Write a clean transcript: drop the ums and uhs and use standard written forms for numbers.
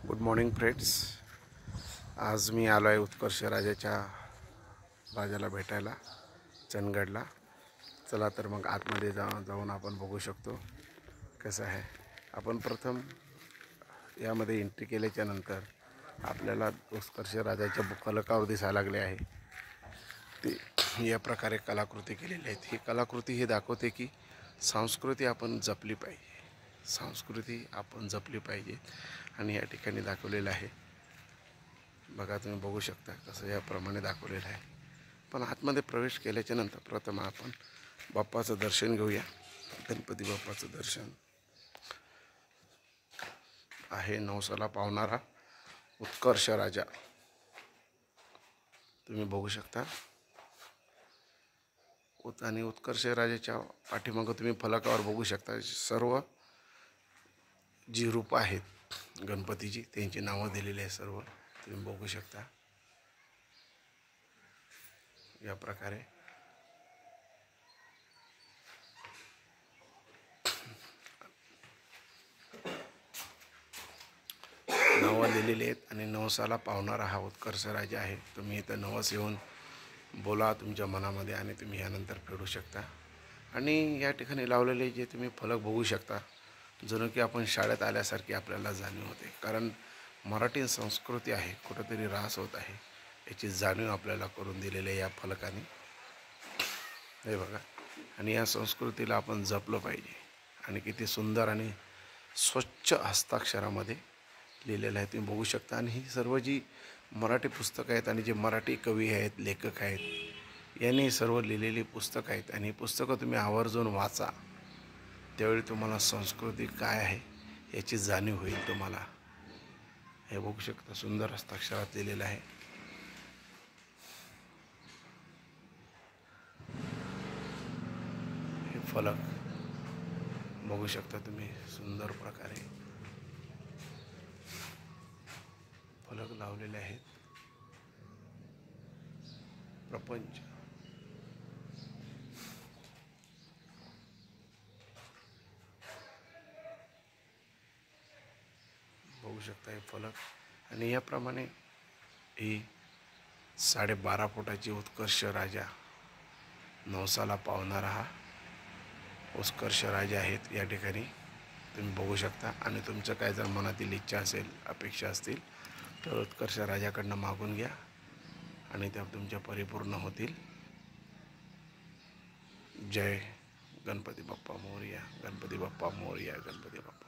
Good morning friends. आज मी आलो आहे उत्कर्ष राजाच्या राजाला भेटायला चंदगडला. चला तर मग आतमध्ये जाऊन आपण बघू शकतो कसं आहे. आपण प्रथम यामध्ये एंट्री केल्याच्या नंतर आपल्याला उत्कर्ष राजाच्या फलकावर दिसायला लागले आहे. ते या प्रकारे कलाकृती केलेली आहेत. ही कलाकृती हे दाखवते की संस्कृती आपण जपली पाहिजे, संस्कृती आपण जपली पाहिजे. आणि या ठिकाणी दाखवलेलं आहे बघा, तुम्ही बघू शकता कसं याप्रमाणे दाखवलेलं आहे. पण आतमध्ये प्रवेश केल्याच्या नंतर प्रथम आपण बाप्पाचं दर्शन घेऊया. गणपती बाप्पाचं दर्शन आहे. नवसाला पावणारा उत्कर्ष राजा तुम्ही बघू शकता. आणि उत्कर्ष राजाच्या पाठीमागं तुम्ही फलकावर बघू शकता सर्व जी रूपं आहेत गणपतीची, त्यांची नावं दिलेली आहे सर्व तुम्ही बघू शकता. या प्रकारे नावं दिलेली आहेत. आणि नवसाला पावणारा हा उत्कर्ष राजा आहे. तुम्ही इथं नवस येऊन बोला तुमच्या मनामध्ये आणि तुम्ही यानंतर फेडू शकता. आणि या ठिकाणी लावलेले जे तुम्ही फलक बघू शकता, जणू की आपण शाळेत आल्यासारखी आपल्याला जाणीव होते. कारण मराठी संस्कृती आहे कुठंतरी ऱ्हास होत आहे याची जाणीव आपल्याला करून दिलेली आहे या फलकाने. हे बघा, आणि या संस्कृतीला आपण जपलं पाहिजे. आणि किती सुंदर आणि स्वच्छ हस्ताक्षरामध्ये लिहिलेलं आहे तुम्ही बघू शकता. आणि ही सर्व जी मराठी पुस्तकं आहेत आणि जे मराठी कवी आहेत, लेखक आहेत, यांनी सर्व लिहिलेली पुस्तकं आहेत. आणि ही पुस्तकं तुम्ही आवर्जून वाचा, त्यावेळी तुम्हाला संस्कृती काय आहे याची जाणीव होईल तुम्हाला. हे बघू शकता सुंदर हस्ताक्षरात लिहिलेलं आहे. हे फलक बघू शकता तुम्ही, सुंदर प्रकारे फलक लावलेले आहेत. प्रपंच बघू शकता हे फलक. आणि याप्रमाणे ही 12.5 फुटाची उत्कर्ष राजा, नवसाला पावणारा हा उत्कर्ष राजा आहेत या ठिकाणी तुम्ही बघू शकता. आणि तुमचं काय जर मनातील इच्छा असेल, अपेक्षा असतील तर उत्कर्ष राजाकडनं मागून घ्या आणि त्या तुमच्या परिपूर्ण होतील. जय गणपती बाप्पा मोरया, गणपती बाप्पा मोरया, गणपती बाप्पा.